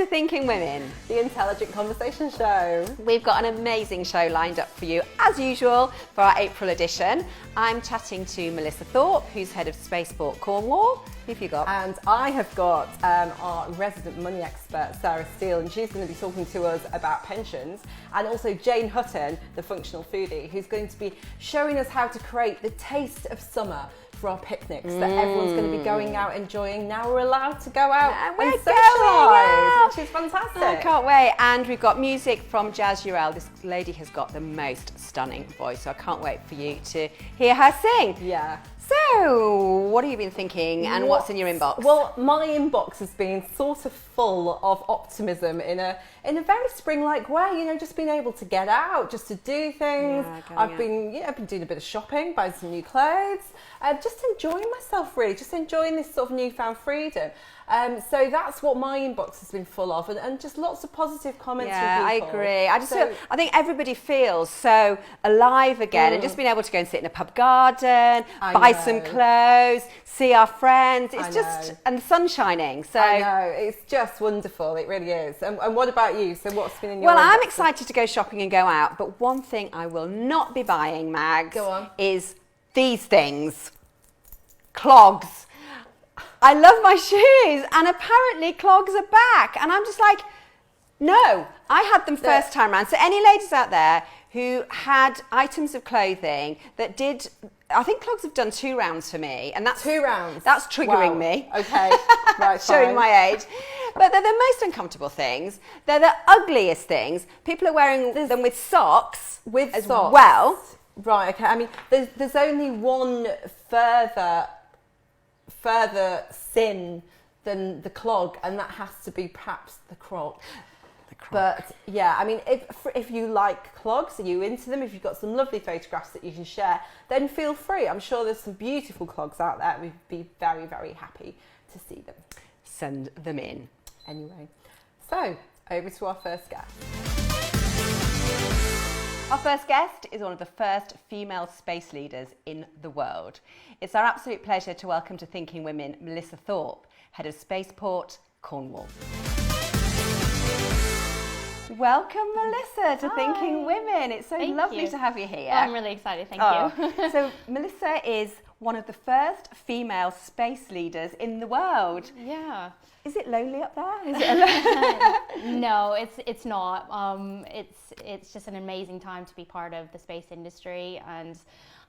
to Thinking Women, the intelligent conversation show. We've got an amazing show lined up for you, as usual, for our April edition. I'm chatting to Melissa Thorpe, who's head of Spaceport Cornwall. Who have you got? And I have got our resident money expert, Sarah Steele, and she's going to be talking to us about pensions. And also Jane Hudson, the Functional Foodie, who's going to be showing us how to create the taste of summer for our picnics that everyone's going to be going out enjoying. Now we're allowed to go out and socialise, which is fantastic. I can't wait. And we've got music from Jazz Urell. This lady has got the most stunning voice, so I can't wait for you to hear her sing. Yeah. So, what have you been thinking and what's in your inbox? Well, my inbox has been sort of full of optimism in a very spring-like way, you know, just being able to get out, just to do things. I've been doing a bit of shopping, buying some new clothes, just enjoying myself really, just enjoying this sort of newfound freedom. So that's what my inbox has been full of, and just lots of positive comments from people. I agree. I think everybody feels so alive again, and just being able to go and sit in a pub garden, buy some clothes, see our friends. And the sun's shining. So I know, it's just wonderful. It really is. And what about you? So what's been in your Well, inbox? I'm excited to go shopping and go out, but one thing I will not be buying, Mags, is these things. Clogs. I love my shoes, and apparently clogs are back, and I'm just like, no, I had them first time round. So any ladies out there who had items of clothing that did, I think clogs have done 2 rounds for me, and that's 2 rounds. That's triggering me. Okay, right, showing my age. But they're the most uncomfortable things. They're the ugliest things. People are wearing them with socks as well. Right. Okay. I mean, there's only one further sin than the clog, and that has to be perhaps the croc. But yeah, I mean, if you like clogs, are you into them? If you've got some lovely photographs that you can share, then feel free. I'm sure there's some beautiful clogs out there. We'd be very, very happy to see them. Send them in. Anyway, so over to our first guest. Our first guest is one of the first female space leaders in the world. It's our absolute pleasure to welcome to Thinking Women, Melissa Thorpe, head of Spaceport Cornwall. Welcome, Melissa, to Thinking Women. It's so lovely to have you here. I'm really excited, thank you. So Melissa is one of the first female space leaders in the world. Yeah. Is it lonely up there? Is it No, it's not. It's just an amazing time to be part of the space industry, and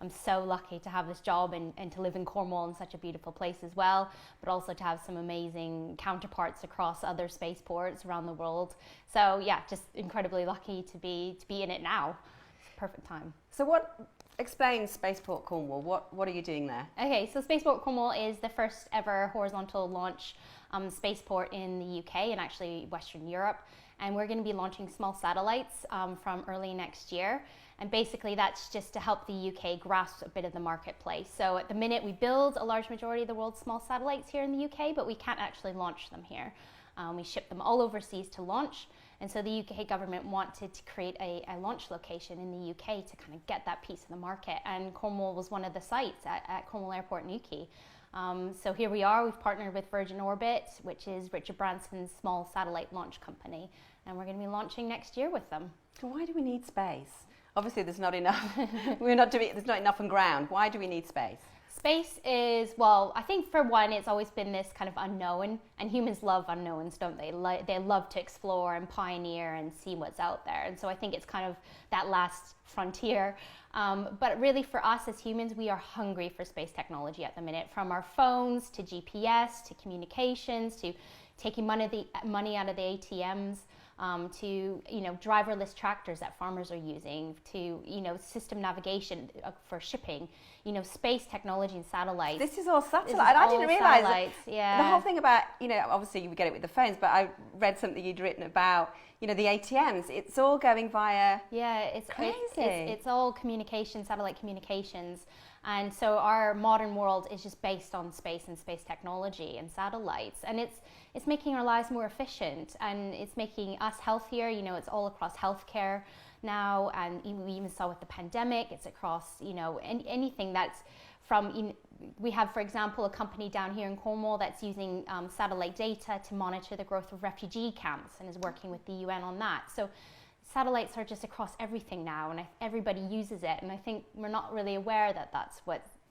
I'm so lucky to have this job and to live in Cornwall, in such a beautiful place as well, but also to have some amazing counterparts across other spaceports around the world. So yeah, just incredibly lucky to be in it now. It's a perfect time. So explain Spaceport Cornwall. What are you doing there? Okay, so Spaceport Cornwall is the first ever horizontal launch spaceport in the UK and actually Western Europe. And we're going to be launching small satellites from early next year. And basically that's just to help the UK grasp a bit of the marketplace. So at the minute we build a large majority of the world's small satellites here in the UK, but we can't actually launch them here. We ship them all overseas to launch. And so the UK government wanted to create a launch location in the UK to kind of get that piece of the market. And Cornwall was one of the sites at Cornwall Airport, Newquay. So here we are, we've partnered with Virgin Orbit, which is Richard Branson's small satellite launch company. And we're going to be launching next year with them. So why do we need space? Obviously there's not enough. There's not enough on ground. Why do we need space? Space is, well, I think for one, it's always been this kind of unknown, and humans love unknowns, don't they? They love to explore and pioneer and see what's out there. And so I think it's kind of that last frontier. But really for us as humans, we are hungry for space technology at the minute, from our phones to GPS to communications to taking money out of the ATMs. To driverless tractors that farmers are using, to system navigation for shipping, space technology and satellites. This is all satellite. I didn't realise the whole thing about obviously you get it with the phones, but I read something you'd written about the ATMs. It's all going via. Yeah, it's crazy. It's all communication, satellite communications. And so our modern world is just based on space and space technology and satellites. And it's making our lives more efficient, and it's making us healthier. It's all across healthcare. now, and we even saw with the pandemic, it's across, you know, anything that's from, we have, for example, a company down here in Cornwall that's using satellite data to monitor the growth of refugee camps and is working with the UN on that. So satellites are just across everything now, and everybody uses it, and I think we're not really aware that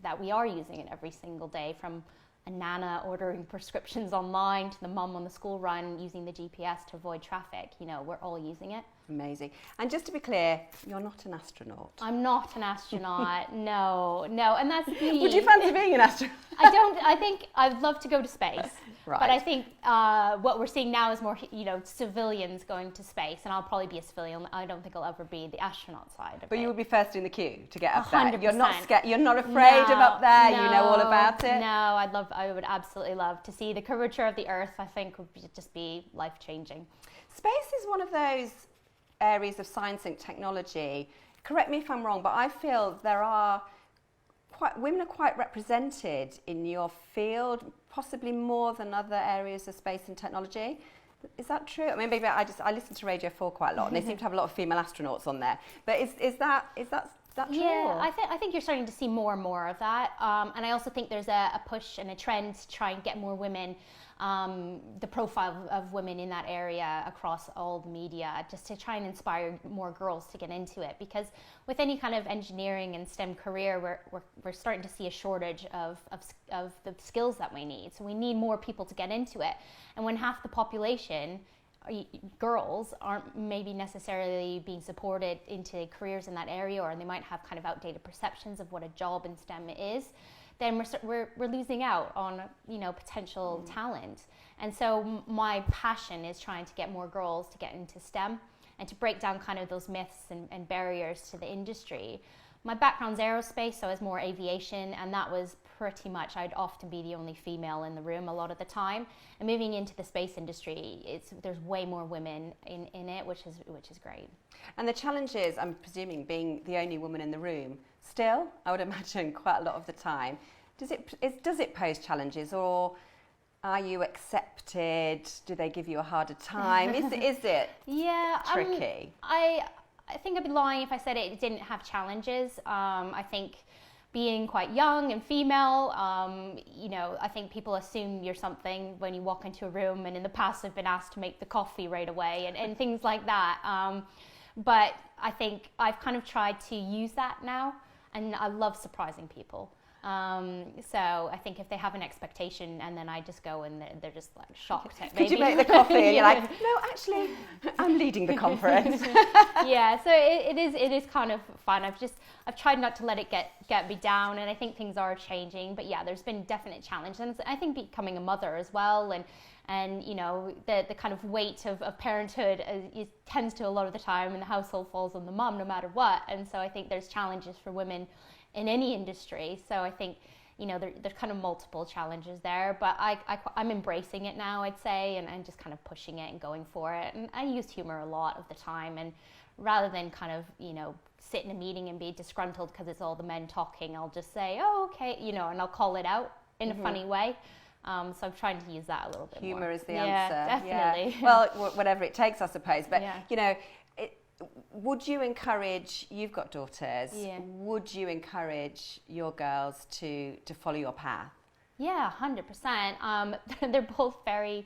that we are using it every single day, from a nana ordering prescriptions online to the mum on the school run using the GPS to avoid traffic. You know, we're all using it. Amazing. And just to be clear, you're not an astronaut. I'm not an astronaut. No, and that's me. Would you fancy being an astronaut? I think I'd love to go to space. Right. But I think what we're seeing now is more, you know, civilians going to space, and I'll probably be a civilian. I don't think I'll ever be the astronaut side of it. But you would be first in the queue to get up 100%. there. You're not scared. You're not afraid of up there. No, you know all about it. No, I would absolutely love to see the curvature of the Earth. I think would just be life changing. Space is one of those areas of science and technology. Correct me if I'm wrong, but I feel women are quite represented in your field, possibly more than other areas of space and technology. Is that true? I mean, maybe I listen to Radio 4 quite a lot, and they seem to have a lot of female astronauts on there. But is that true? Yeah, I think you're starting to see more and more of that. And I also think there's a push and a trend to try and get more women, the profile of women in that area across all the media, just to try and inspire more girls to get into it. Because with any kind of engineering and STEM career, we're starting to see a shortage of the skills that we need. So we need more people to get into it. And when half the population, girls, aren't maybe necessarily being supported into careers in that area, or they might have kind of outdated perceptions of what a job in STEM is, then we're losing out on, you know, potential talent. And so my passion is trying to get more girls to get into STEM and to break down kind of those myths and barriers to the industry. My background's aerospace, so I was more aviation, and that was pretty much, I'd often be the only female in the room a lot of the time. And moving into the space industry, there's way more women in it, which is great. And the challenge is, I'm presuming, being the only woman in the room, still, I would imagine quite a lot of the time, does it pose challenges, or are you accepted? Do they give you a harder time? Is it tricky? I think I'd be lying if I said it didn't have challenges. I think being quite young and female, you know, I think people assume you're something when you walk into a room, and in the past I've been asked to make the coffee right away and things like that. But I think I've kind of tried to use that now, and I love surprising people. So I think if they have an expectation and then I just go and they're just like shocked at Could you make the coffee? And you're like, no, actually, I'm leading the conference. Yeah, so it is kind of fun. I've tried not to let it get me down, and I think things are changing. But yeah, there's been definite challenges, and I think becoming a mother as well, and you know, the kind of weight of parenthood tends to a lot of the time in the household falls on the mum no matter what. And so I think there's challenges for women in any industry. So I think, you know, there's kind of multiple challenges there, but I'm embracing it now, I'd say, and just kind of pushing it and going for it. And I use humor a lot of the time, and rather than kind of, you know, sit in a meeting and be disgruntled because it's all the men talking, I'll just say, oh, okay, you know, and I'll call it out in a funny way. So I'm trying to use that a little bit more. Humor is the answer. Definitely. Yeah. Well, whatever it takes, I suppose. But, you know, would you encourage, you've got daughters, would you encourage your girls to follow your path? Yeah, 100%. They're both very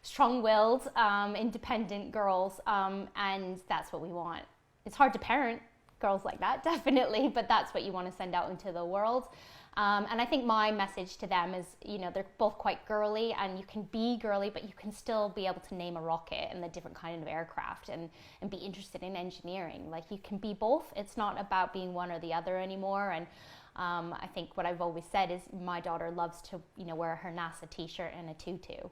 strong-willed, independent girls, and that's what we want. It's hard to parent girls like that, definitely, but that's what you want to send out into the world. And I think my message to them is, you know, they're both quite girly, and you can be girly, but you can still be able to name a rocket and the different kind of aircraft and be interested in engineering. Like, you can be both. It's not about being one or the other anymore. And I think what I've always said is my daughter loves to, you know, wear her NASA t-shirt and a tutu.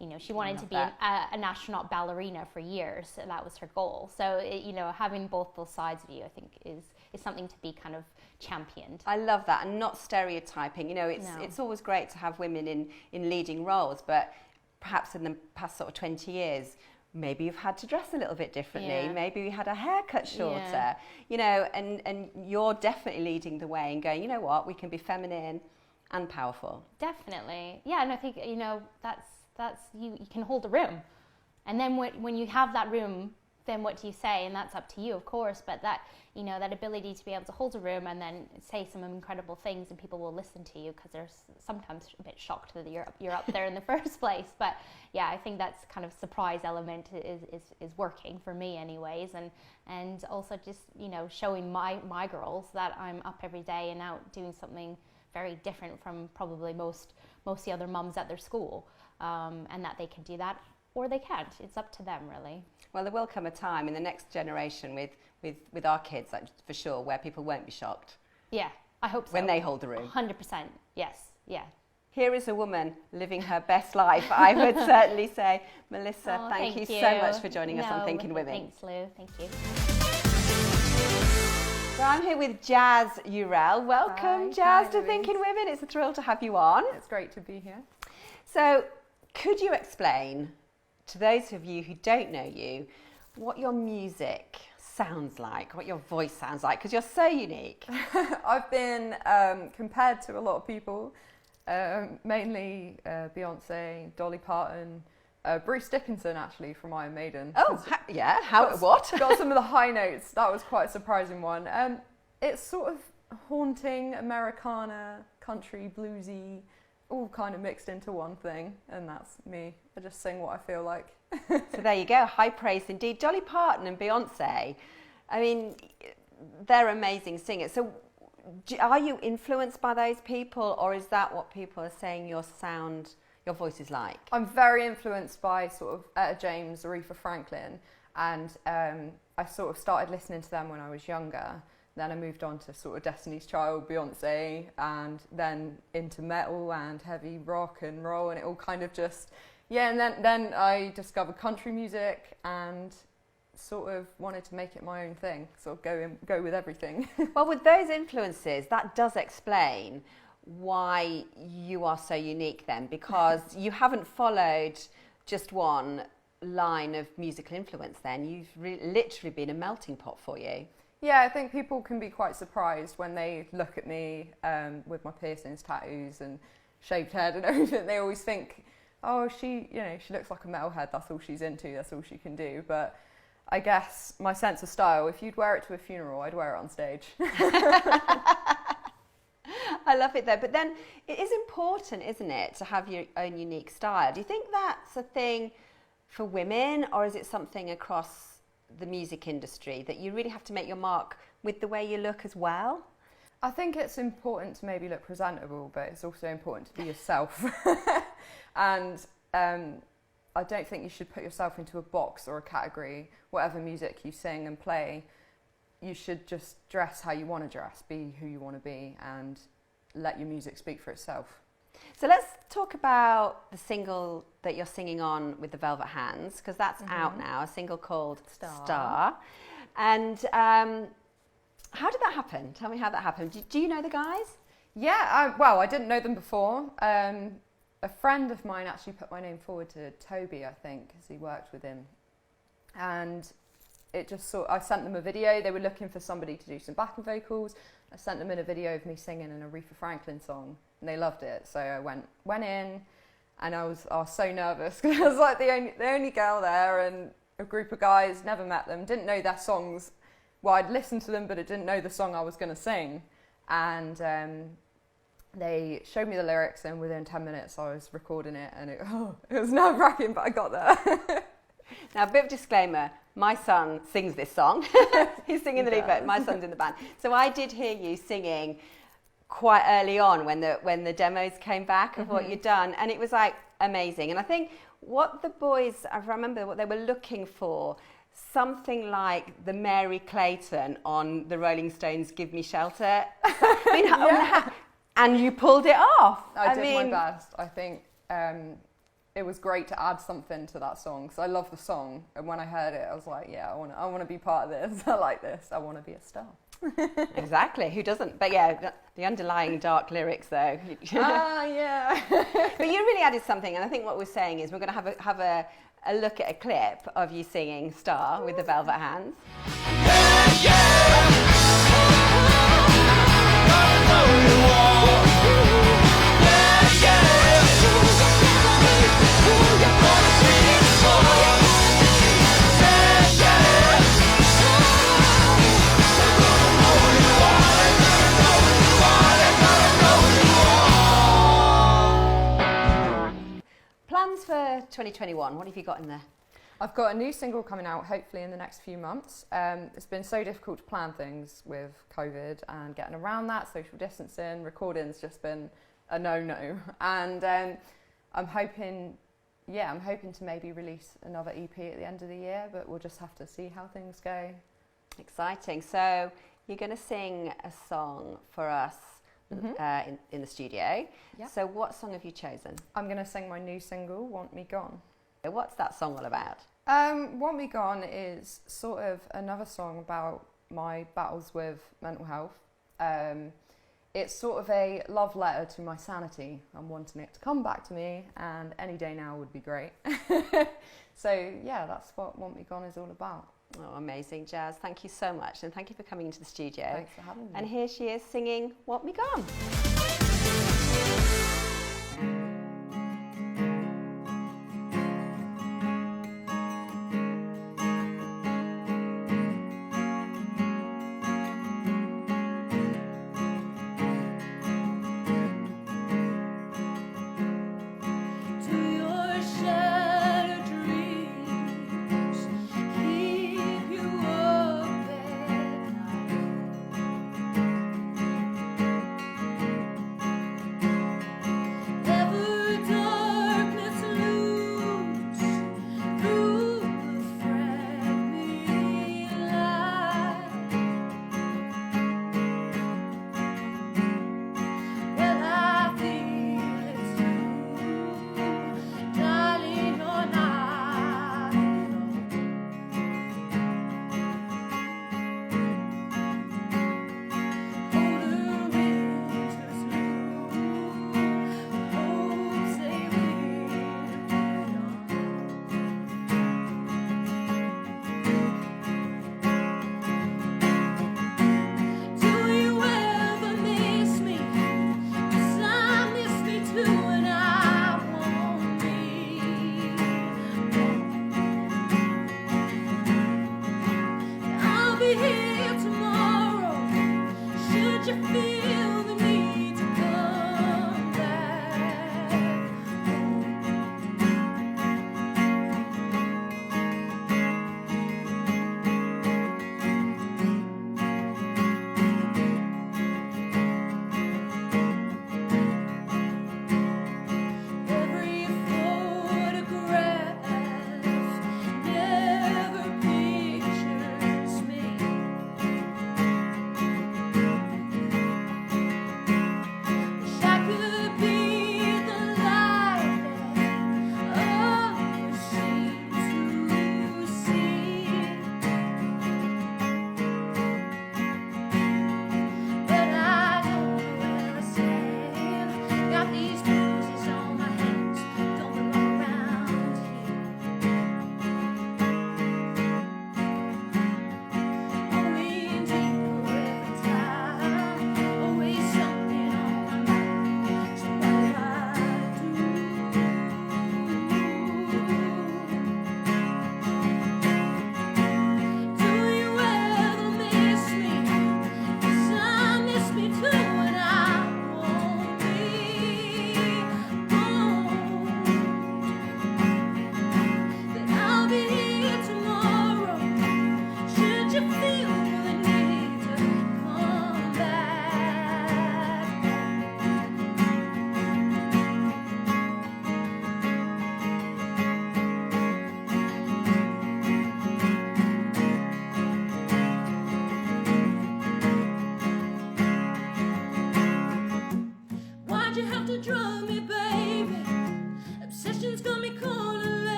You know, she wanted to be an astronaut ballerina for years, and that was her goal. So, you know, having both those sides of you, I think, is something to be kind of championed. I love that, and not stereotyping. You know, it's always great to have women in leading roles, but perhaps in the past sort of 20 years, maybe you've had to dress a little bit differently. Maybe you had a haircut shorter. You know, and you're definitely leading the way and going, you know what, we can be feminine and powerful. Definitely. Yeah, and I think, you know, that's you can hold a room. And then when you have that room then what do you say? And that's up to you, of course, but that, you know, that ability to be able to hold a room and then say some incredible things and people will listen to you because they're sometimes a bit shocked that you're up there in the first place. But yeah, I think that's kind of surprise element is working for me anyways, and also just, you know, showing my girls that I'm up every day and out doing something very different from probably most of the other mums at their school, and that they can do that or they can't. It's up to them, really. Well, there will come a time in the next generation with our kids, for sure, where people won't be shocked. Yeah, I hope so. When they hold the room. 100%, yes, yeah. Here is a woman living her best life, I would certainly say. Melissa, thank you so much for joining us on Thinking Women. Thanks, Lou. Thank you. So I'm here with Jaz Urell. Welcome, Jaz, to Thinking Women. It's a thrill to have you on. It's great to be here. So could you explain to those of you who don't know you what your music sounds like, what your voice sounds like, because you're so unique? I've been compared to a lot of people, mainly Beyonce, Dolly Parton, Bruce Dickinson actually from Iron Maiden. Oh, what? Got some of the high notes. That was quite a surprising one. It's sort of haunting, Americana, country, bluesy, all kind of mixed into one thing, and that's me. I just sing what I feel like. So there you go, high praise indeed. Dolly Parton and Beyonce, I mean, they're amazing singers. So are you influenced by those people, or is that what people are saying your voice is like? I'm very influenced by sort of Etta James, Aretha Franklin, and I sort of started listening to them when I was younger. Then I moved on to sort of Destiny's Child, Beyonce, and then into metal and heavy rock and roll, and it all kind of just, yeah, and then I discovered country music and sort of wanted to make it my own thing, sort of go with everything. Well, with those influences, that does explain why you are so unique then, because you haven't followed just one line of musical influence then. You've literally been a melting pot for you. Yeah, I think people can be quite surprised when they look at me with my piercings, tattoos and shaved head and everything. They always think, oh, she looks like a metalhead, that's all she's into, that's all she can do. But I guess my sense of style, if you'd wear it to a funeral, I'd wear it on stage. I love it though, but then it is important, isn't it, to have your own unique style. Do you think that's a thing for women, or is it something across the music industry that you really have to make your mark with the way you look as well? I think it's important to maybe look presentable, but it's also important to be yourself. And I don't think you should put yourself into a box or a category. Whatever music you sing and play, you should just dress how you want to dress, be who you want to be, and let your music speak for itself. So let's talk about the single that you're singing on with the Velvet Hands, because that's out now, a single called Star. And how did that happen? Tell me how that happened. Do you know the guys? Yeah, well, I didn't know them before. A friend of mine actually put my name forward to Toby, I think, because he worked with him. And it just I sent them a video. They were looking for somebody to do some backing vocals. I sent them in a video of me singing an Aretha Franklin song, and they loved it. So I went in, and I was so nervous because I was like the only girl there, and a group of guys, never met them, didn't know their songs. Well, I'd listened to them, but I didn't know the song I was going to sing. And they showed me the lyrics, and within 10 minutes I was recording it, and it was nerve-wracking, but I got there. Now, a bit of disclaimer, my son sings this song. He's singing the lead, but my son's in the band. So I did hear you singing quite early on when the demos came back of what you'd done, and it was like amazing. And I think what the boys, I remember what they were looking for, something like the Mary Clayton on the Rolling Stones' Give Me Shelter. And you pulled it off. I did my best. I think it was great to add something to that song, because I love the song, and when I heard it I was like, yeah, I want to be part of this. I like this. I want to be a star. Exactly, who doesn't? But yeah, the underlying dark lyrics though. Yeah. But you really added something, and I think what we're saying is we're going to have a look at a clip of you singing Star with the Velvet Hands. 2021? What have you got in there? I've got a new single coming out hopefully in the next few months. It's been so difficult to plan things with COVID and getting around that, social distancing, recording's just been a no-no. And I'm hoping to maybe release another EP at the end of the year, but we'll just have to see how things go. Exciting. So you're going to sing a song for us in the studio. Yeah. So what song have you chosen? I'm going to sing my new single, Want Me Gone. What's that song all about? Want Me Gone is sort of another song about my battles with mental health. It's sort of a love letter to my sanity. I'm wanting it to come back to me, and any day now would be great. So yeah, that's what Want Me Gone is all about. Oh, amazing, Jazz. Thank you so much, and thank you for coming into the studio. Thanks for having me. And here she is singing Want Me Gone.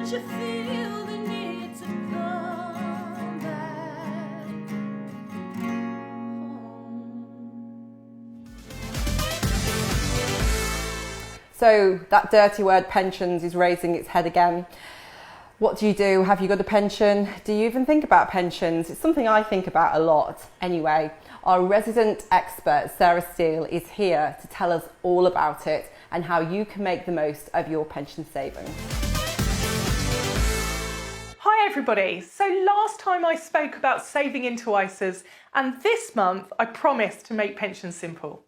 Don't you feel the need to come back home? So that dirty word pensions is raising its head again. What do you do? Have you got a pension? Do you even think about pensions? It's something I think about a lot. Anyway, our resident expert, Sarah Steele, is here to tell us all about it and how you can make the most of your pension savings. Hi everybody. So last time I spoke about saving into ISAs, and this month I promised to make pensions simple.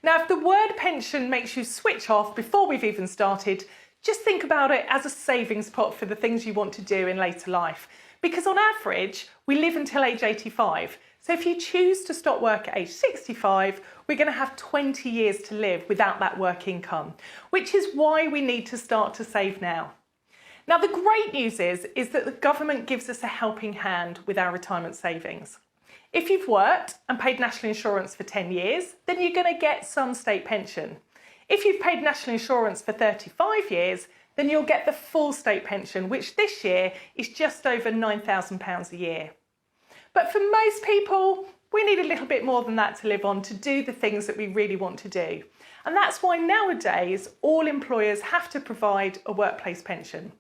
Now, if the word pension makes you switch off before we've even started, just think about it as a savings pot for the things you want to do in later life. Because on average, we live until age 85. So if you choose to stop work at age 65, we're going to have 20 years to live without that work income, which is why we need to start to save now. Now, the great news is that the government gives us a helping hand with our retirement savings. If you've worked and paid national insurance for 10 years, then you're going to get some state pension. If you've paid national insurance for 35 years, then you'll get the full state pension, which this year is just over £9,000 a year. But for most people, we need a little bit more than that to live on to do the things that we really want to do. And that's why nowadays, all employers have to provide a workplace pension.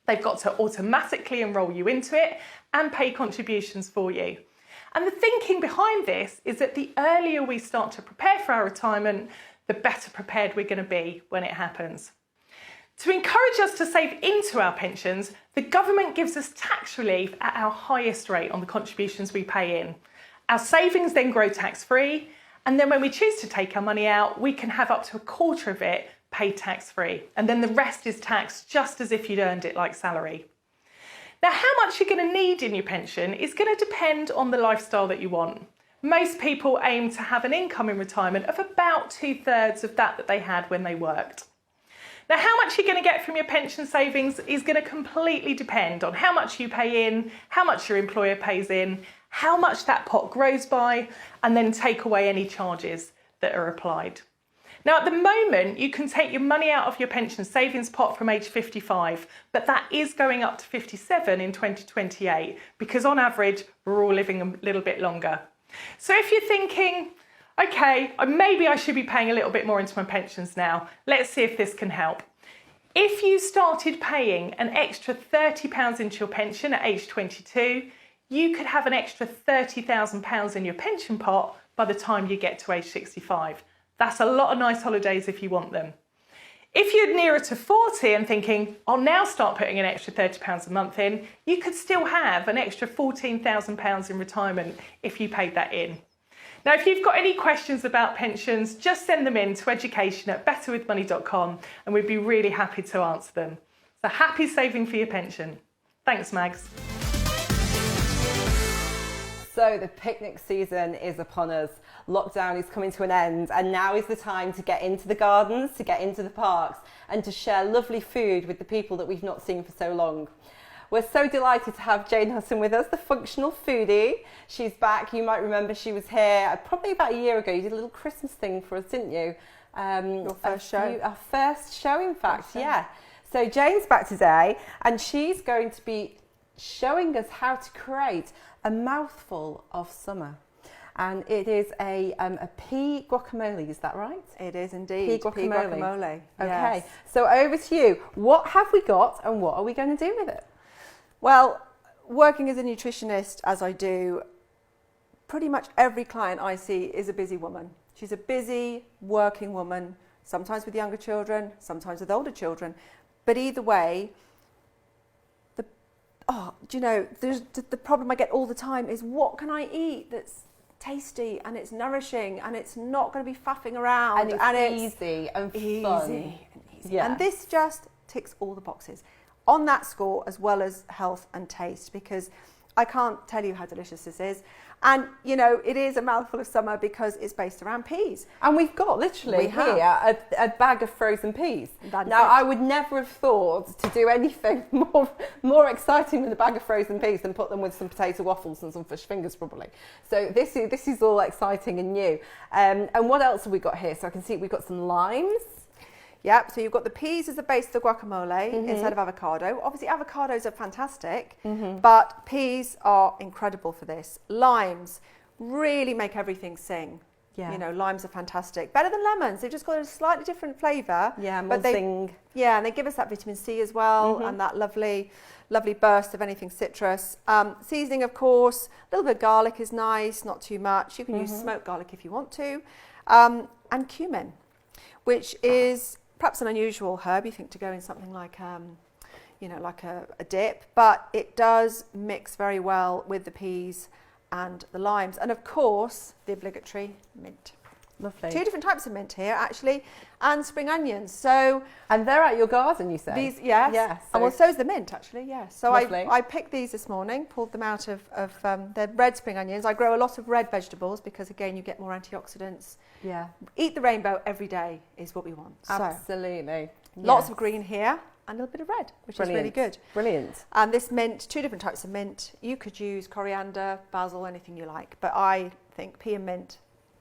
They've got to automatically enrol you into it and pay contributions for you. And the thinking behind this is that the earlier we start to prepare for our retirement, the better prepared we're going to be when it happens. To encourage us to save into our pensions, the government gives us tax relief at our highest rate on the contributions we pay in. Our savings then grow tax-free, and then when we choose to take our money out, we can have up to a quarter of it paid tax-free, and then the rest is taxed just as if you'd earned it like salary. Now, how much you're going to need in your pension is going to depend on the lifestyle that you want. Most people aim to have an income in retirement of about 2/3 of that they had when they worked. Now, how much you're going to get from your pension savings is going to completely depend on how much you pay in, how much your employer pays in, how much that pot grows by, and then take away any charges that are applied. Now, at the moment, you can take your money out of your pension savings pot from age 55, but that is going up to 57 in 2028 because on average, we're all living a little bit longer. So if you're thinking, okay, maybe I should be paying a little bit more into my pensions now, let's see if this can help. If you started paying an extra £30 into your pension at age 22, you could have an extra £30,000 in your pension pot by the time you get to age 65. That's a lot of nice holidays if you want them. If you're nearer to 40 and thinking, I'll now start putting an extra £30 a month in, you could still have an extra £14,000 in retirement if you paid that in. Now, if you've got any questions about pensions, just send them in to education@betterwithmoney.com and we'd be really happy to answer them. So happy saving for your pension. Thanks, Mags. So the picnic season is upon us. Lockdown is coming to an end and now is the time to get into the gardens, to get into the parks and to share lovely food with the people that we've not seen for so long. We're so delighted to have Jane Hudson with us, the Functional Foody. She's back. You might remember she was here probably about a year ago. You did a little Christmas thing for us, didn't you? Your first show. Our first show, in fact, yeah. So Jane's back today and she's going to be showing us how to create a mouthful of summer. And it is a pea guacamole, is that right? It is indeed. Pea guacamole. Okay, yes. so over to you. What have we got and what are we going to do with it? Well, working as a nutritionist, as I do, pretty much every client I see is a busy woman. She's a busy working woman, sometimes with younger children, sometimes with older children. But either way, the problem I get all the time is what can I eat that's tasty and it's nourishing and it's not going to be faffing around and it's easy and fun. Yeah. And this just ticks all the boxes on that score, as well as health and taste, because I can't tell you how delicious this is. And, you know, it is a mouthful of summer because it's based around peas. And we've got literally here a bag of frozen peas. Now, I would never have thought to do anything more exciting than a bag of frozen peas than put them with some potato waffles and some fish fingers, probably. So this is all exciting and new. And what else have we got here? So I can see we've got some limes. Yep, so you've got the peas as the base of the guacamole instead of avocado. Obviously, avocados are fantastic, but peas are incredible for this. Limes really make everything sing. Yeah. You know, limes are fantastic. Better than lemons. They've just got a slightly different flavour. Yeah, more zing. Yeah, and they give us that vitamin C as well, and that lovely burst of anything citrus. Seasoning, of course. A little bit of garlic is nice, not too much. You can use smoked garlic if you want to. And cumin, which is perhaps an unusual herb, you think, to go in something like, you know, like a dip, but it does mix very well with the peas and the limes. And of course, the obligatory mint. Lovely. 2 different types of mint here, actually, and spring onions. So, And they're at your garden, you say? these, yes. Yeah, And well, so's the mint, actually, yes. So Lovely. I picked these this morning, pulled them out of they're red spring onions. I grow a lot of red vegetables because, again, you get more antioxidants. Yeah. Eat the rainbow every day is what we want. So, Absolutely. lots Yes. of green here and a little bit of red, which is really Brilliant. good. Brilliant. And this mint, 2 different types of mint. You could use coriander, basil, anything you like. But I think pea and mint,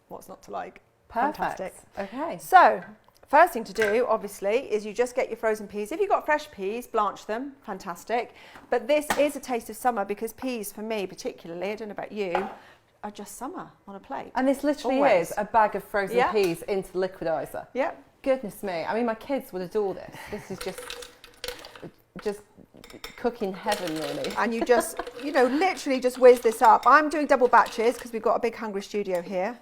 what's not to like? Perfect. Fantastic. Okay. So, first thing to do, obviously, is you just get your frozen peas. If you've got fresh peas, blanch them. Fantastic. But this is a taste of summer because peas, for me particularly, I don't know about you, are just summer on a plate. And this literally Always. is a bag of frozen Yeah. peas into the liquidizer. Yeah. Goodness me. I mean, my kids would adore this. This is just cooking heaven, really. And you just, you know, literally just whiz this up. I'm doing double batches because we've got a big hungry studio here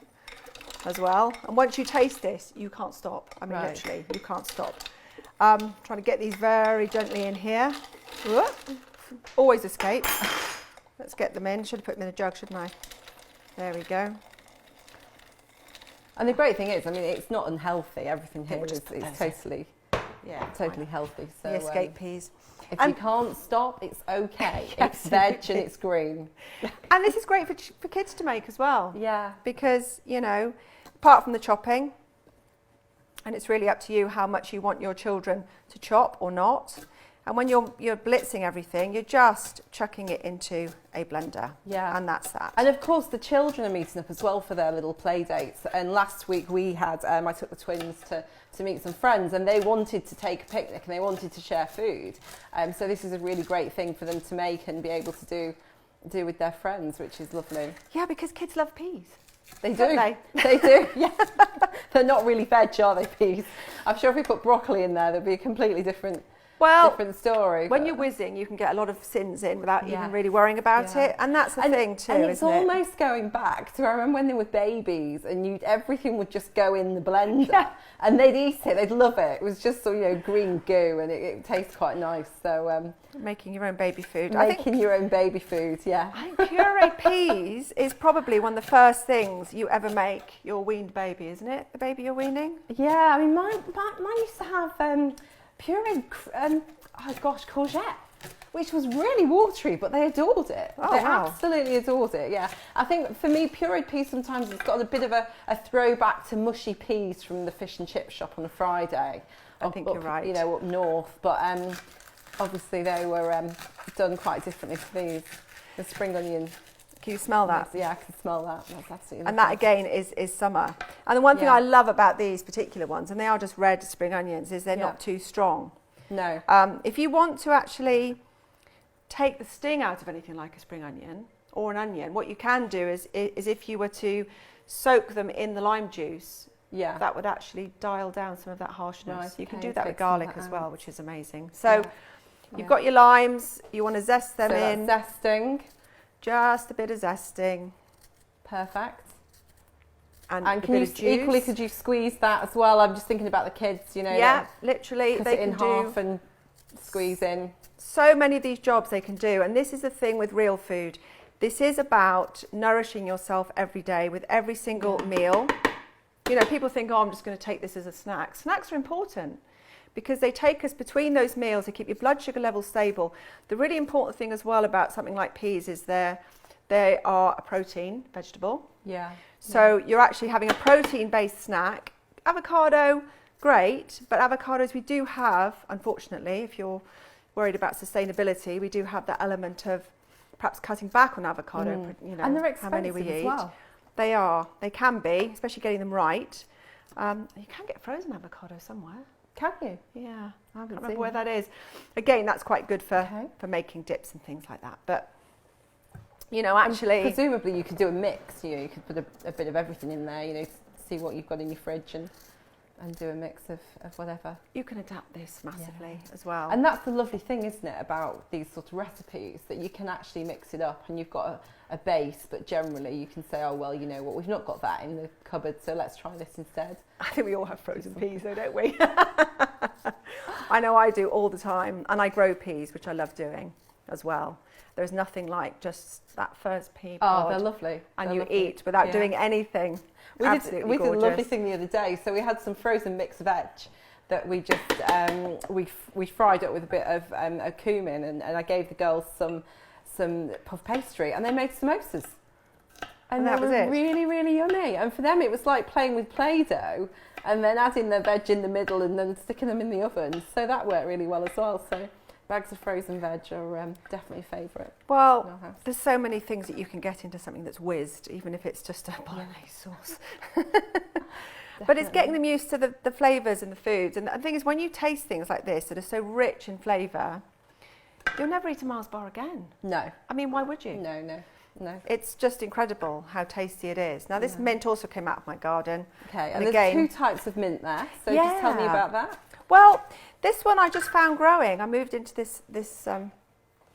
as well. And once you taste this, you can't stop. I mean, Right. literally, you can't stop. Trying to get these very gently in here. Whoop. Always escape. Let's get them in. Should have put them in a jug, shouldn't I? There we go. And the great thing is, I mean, it's not unhealthy. Everything here would is just put those totally, Yeah. totally healthy. So The escape peas. if And- you can't stop, it's okay. It's veg and Absolutely. it's green. And this is great for kids to make as well. Yeah. Because, you know, apart from the chopping, and it's really up to you how much you want your children to chop or not. And when you're blitzing everything, you're just chucking it into a blender. Yeah. And that's that. And of course, the children are meeting up as well for their little play dates. And last week we had, I took the twins to meet some friends, and they wanted to take a picnic and they wanted to share food. So this is a really great thing for them to make and be able to do with their friends, which is lovely. Yeah, because kids love peas. They do. Don't they? They do, yeah. They're not really veg, are they, peas? I'm sure if we put broccoli in there, there'd be a completely different story. When but- you're whizzing, you can get a lot of sins in without Yeah. even really worrying about Yeah. it. And that's the thing too, and it's isn't it? almost going back to, I remember when they were babies and everything would just go in the blender Yeah. and they'd eat it, they'd love it. It was just so, green goo, and it tastes quite nice. So Making your own baby food. making your own baby food, yeah. I think pureed peas is probably one of the first things you ever make your weaned baby, isn't it? The baby you're weaning? Yeah, I mean, mine used to have pureed, courgette, which was really watery, but they adored it. Oh, they wow. absolutely adored it, yeah. I think for me, pureed peas sometimes it's got a bit of a throwback to mushy peas from the fish and chip shop on a Friday. I think you're right. Up north. But obviously they were done quite differently to these. The spring onion. Can you smell that? Yeah, I can smell that. That's absolutely And that lovely. again is summer. And the one thing Yeah. I love about these particular ones, and they are just red spring onions, is they're Yeah. not too strong. No. If you want to actually take the sting out of anything like a spring onion or an onion, what you can do is if you were to soak them in the lime juice, Yeah. that would actually dial down some of that harshness. Right, You can okay, do that take with some of garlic that as well, out. which is amazing. So Yeah. you've got your limes, you want to zest them So in, that's zesting. just a bit of zesting. Perfect. And, And a can bit you of juice. equally could you squeeze that as well? I'm just thinking about the kids, Yeah, literally. cut They it in can do half and squeeze in. so many of these jobs they can do. And this is the thing with real food. This is about nourishing yourself every day with every single meal. People think, I'm just going to take this as a snack. Snacks are important because they take us between those meals. They keep your blood sugar levels stable. The really important thing as well about something like peas is they are a protein vegetable. Yeah. So you're actually having a protein-based snack. Avocado, great, but avocados we do have, unfortunately, if you're worried about sustainability, we do have that element of perhaps cutting back on avocado, And they're how many we expensive as eat. well. They can be, especially getting them right. You can get frozen avocado somewhere. Can you? Yeah, I haven't can't seen remember where that. that is. Again, that's quite good for, Okay. for making dips and things like that. But, you know, actually... Presumably you could do a mix, you could put a bit of everything in there, see what you've got in your fridge and do a mix of whatever. You can adapt this massively as well. And that's the lovely thing, isn't it, about these sort of recipes, that you can actually mix it up and you've got a base, but generally you can say, oh, well, you know what, we've not got that in the cupboard, so let's try this instead. I think we all have frozen peas though, don't we? I know I do all the time, and I grow peas, which I love doing as well. There's nothing like just that first pea pod. Oh, they're lovely. And They're you lovely. eat without doing anything. We did a gorgeous. lovely thing the other day. So we had some frozen mixed veg that we just we fried up with a bit of a cumin, and I gave the girls some puff pastry, and they made samosas. And that they was were it? really, really yummy. And for them, it was like playing with Play-Doh and then adding the veg in the middle and then sticking them in the oven. So that worked really well as well. So bags of frozen veg are definitely a favourite. Well, there's so many things that you can get into something that's whizzed, even if it's just a bolognese sauce. But it's getting them used to the flavours and the foods. And the thing is, when you taste things like this that are so rich in flavour, you'll never eat a Mars bar again. No. I mean, why would you? No. It's just incredible how tasty it is. Now, this mint also came out of my garden. Okay, and there's two types of mint there. So just tell me about that. Well, this one I just found growing. I moved into this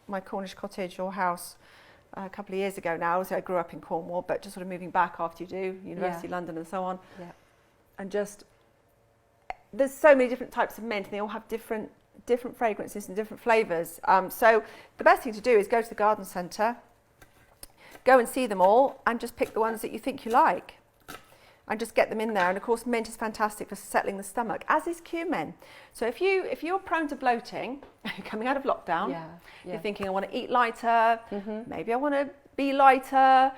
my Cornish cottage or house a couple of years ago now. So I grew up in Cornwall, but just sort of moving back after you do University of London and so on. Yeah. And just there's so many different types of mint, and they all have different fragrances and different flavours. So the best thing to do is go to the garden centre, go and see them all, and just pick the ones that you think you like, and just get them in there. And of course, mint is fantastic for settling the stomach, as is cumin. So if you're prone to bloating, coming out of lockdown, you're thinking, I want to eat lighter, maybe I want to be lighter,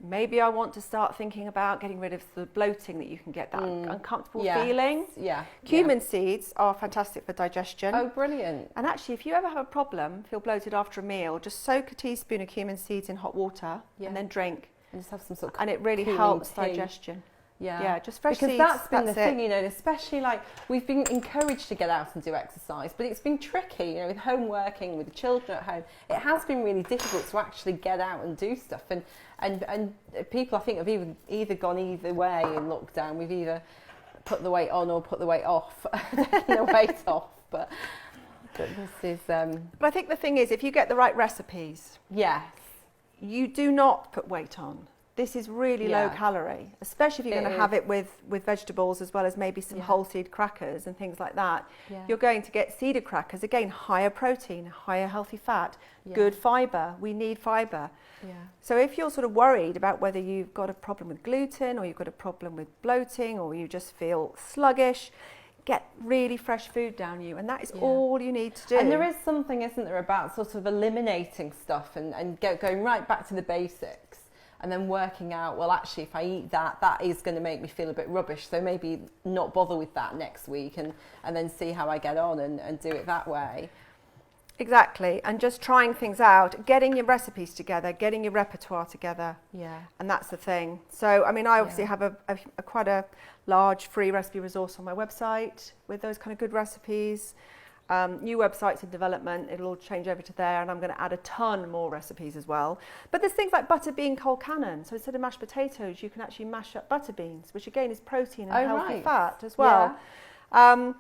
maybe I want to start thinking about getting rid of the bloating that you can get, that uncomfortable feeling. Yeah. Cumin seeds are fantastic for digestion. Oh, brilliant. And actually, if you ever have a problem, feel bloated after a meal, just soak a teaspoon of cumin seeds in hot water and then drink. And just have some sort of and it really helps digestion. Yeah, just fresh because seeds. That's been the it. thing, and especially like we've been encouraged to get out and do exercise, but it's been tricky, with home working, with the children at home. It has been really difficult to actually get out and do stuff, and people I think have either gone either way in lockdown. We've either put the weight on or put the weight off, the weight off. But this is. But I think the thing is, if you get the right recipes, you do not put weight on. This is really low calorie, especially if you're going to have it with vegetables as well as maybe some whole seed crackers and things like that. You're going to get seeded crackers, again, higher protein, higher healthy fat, good fibre. We need fibre. So if you're sort of worried about whether you've got a problem with gluten or you've got a problem with bloating or you just feel sluggish, get really fresh food down you, and that is all you need to do. And there is something, isn't there, about sort of eliminating stuff and going right back to the basics. And then working out, well, actually, if I eat that is going to make me feel a bit rubbish. So maybe not bother with that next week and then see how I get on and do it that way. Exactly. And just trying things out, getting your recipes together, getting your repertoire together. And that's the thing. So, I mean, I obviously have a quite a large free recipe resource on my website with those kind of good recipes. New websites in development, it'll all change over to there, and I'm going to add a ton more recipes as well. But there's things like butter bean colcannon. So instead of mashed potatoes, you can actually mash up butter beans, which again is protein and healthy fat as well. And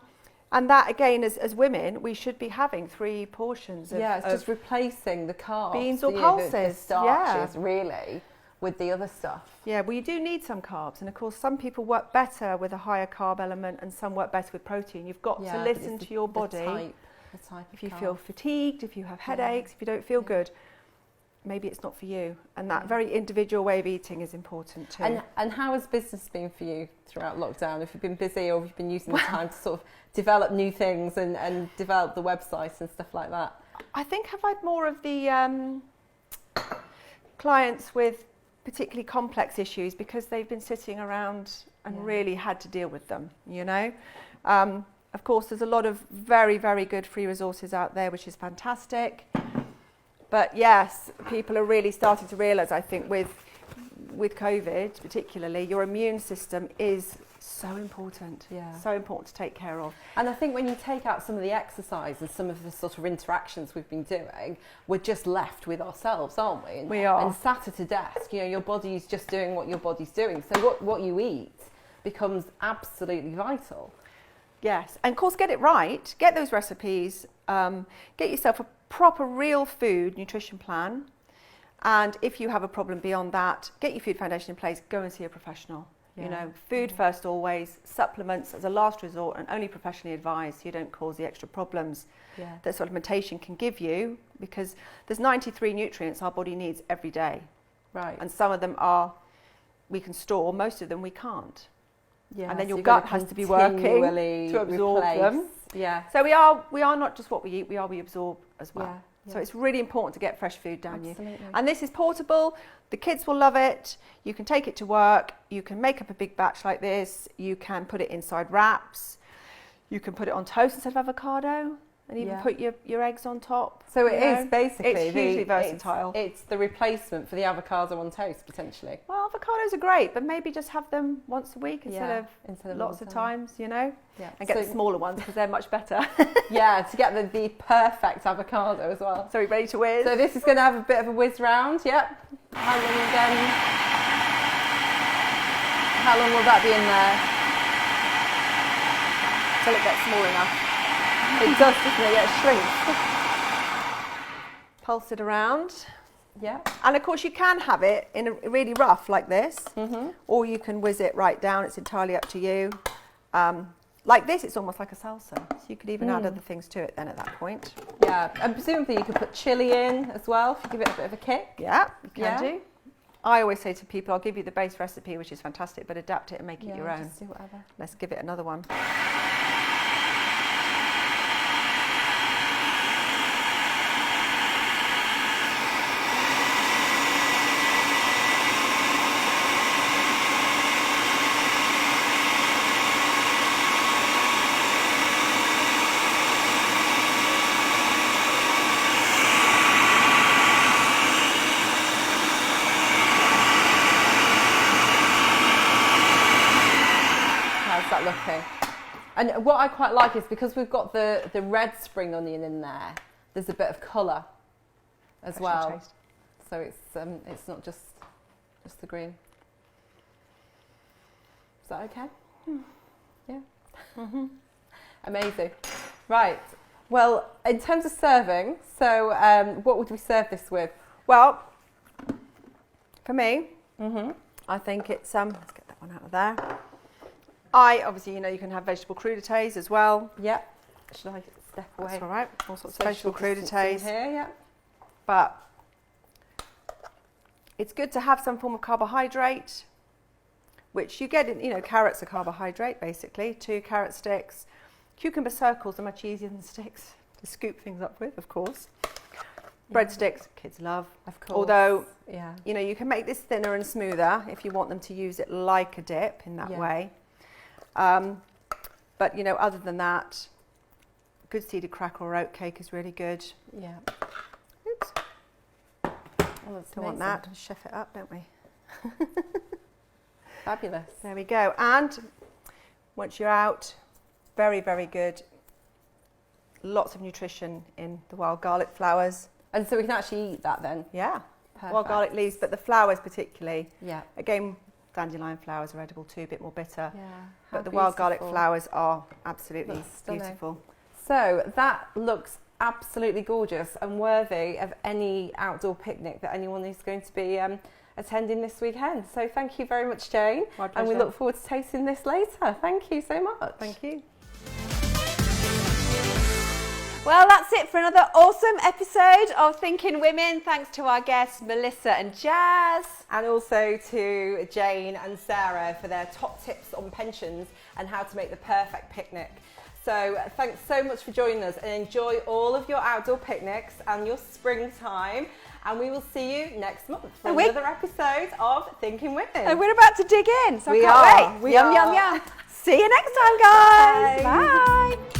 that again, as women, we should be having 3 portions of it's just replacing the carbs, beans or pulses, the starches really with the other stuff. Yeah, well, you do need some carbs, and of course some people work better with a higher carb element and some work better with protein. You've got to listen to your body. The type if you feel fatigued, if you have headaches, if you don't feel good, maybe it's not for you. And that very individual way of eating is important too. And how has business been for you throughout lockdown? Have you been busy, or have you been using the time to sort of develop new things and develop the website and stuff like that? I think I've had more of the clients with particularly complex issues because they've been sitting around and really had to deal with them, Of course, there's a lot of very, very good free resources out there, which is fantastic. But yes, people are really starting to realise, I think, with COVID particularly, your immune system is So important. Yeah. So important to take care of. And I think when you take out some of the exercise and some of the sort of interactions we've been doing, we're just left with ourselves, aren't we? We are. And sat at a desk, you know, your body's just doing what your body's doing. So what you eat becomes absolutely vital. Yes, and of course get it right, get those recipes, get yourself a proper real food nutrition plan, and if you have a problem beyond that, get your food foundation in place, go and see a professional. You know, food first always, supplements as a last resort and only professionally advised so you don't cause the extra problems that supplementation can give you, because there's 93 nutrients our body needs every day. Right. And some of them we can store, most of them we can't. Yeah, And then so your gut has to be working to absorb them. Yeah. So we are not just what we eat, we absorb as well. Yeah, So it's really important to get fresh food down you. Absolutely. And this is portable. The kids will love it. You can take it to work. You can make up a big batch like this. You can put it inside wraps. You can put it on toast instead of avocado, and even put your eggs on top. So it is basically it's hugely versatile. It's the replacement for the avocado on toast potentially. Well, avocados are great, but maybe just have them once a week instead of lots of times, you know. Yeah. And get the smaller ones because they're much better. Yeah, to get the perfect avocado as well. So are we ready to whiz? So this is going to have a bit of a whiz round. Yep. How long again? How long will that be in there? Till it gets small enough. It does, doesn't it? Yeah, it shrinks. Pulse it around. Yeah. And of course you can have it in a really rough like this, or you can whiz it right down. It's entirely up to you. Like this, it's almost like a salsa. So you could even add other things to it then at that point. Yeah, and presumably you could put chilli in as well if you give it a bit of a kick. Yeah, you can do. I always say to people, I'll give you the base recipe, which is fantastic, but adapt it and make it your own. Just do whatever. Let's give it another one. That looking. And what I quite like is because we've got the red spring onion in there, there's a bit of colour as well. Taste. So it's not just the green. Is that okay? Yeah. Amazing. Right. Well, in terms of serving, so what would we serve this with? Well, for me, I think it's let's get that one out of there. Obviously, you know, you can have vegetable crudités as well. Yeah. Should I step away? That's all right. All sorts of vegetable crudités here. Yeah. But it's good to have some form of carbohydrate, which you get in, you know, carrots are carbohydrate basically. 2 carrot sticks. Cucumber circles are much easier than sticks to scoop things up with, of course. Breadsticks, kids love. Of course. Although, you know, you can make this thinner and smoother if you want them to use it like a dip in that way. But, you know, other than that, good seeded cracker or oat cake is really good. Yeah. Oops. Oh, Don't want that. Chef it up, don't we? Fabulous. There we go. And once you're out, very, very good. Lots of nutrition in the wild garlic flowers. And so we can actually eat that then? Yeah. Perfect. Wild garlic leaves, but the flowers particularly. Yeah. Again, dandelion flowers are edible too, a bit more bitter. Yeah. But the wild garlic flowers are absolutely beautiful. So that looks absolutely gorgeous and worthy of any outdoor picnic that anyone is going to be attending this weekend. So thank you very much, Jane. My pleasure. And we look forward to tasting this later. Thank you so much. Thank you. Well, that's it for another awesome episode of Thinking Women. Thanks to our guests, Melissa and Jazz. And also to Jane and Sarah for their top tips on pensions and how to make the perfect picnic. So thanks so much for joining us and enjoy all of your outdoor picnics and your springtime. And we will see you next month for another episode of Thinking Women. And we're about to dig in, so We I can't are. wait. Yum, yum, yum. See you next time, guys. Bye. Bye.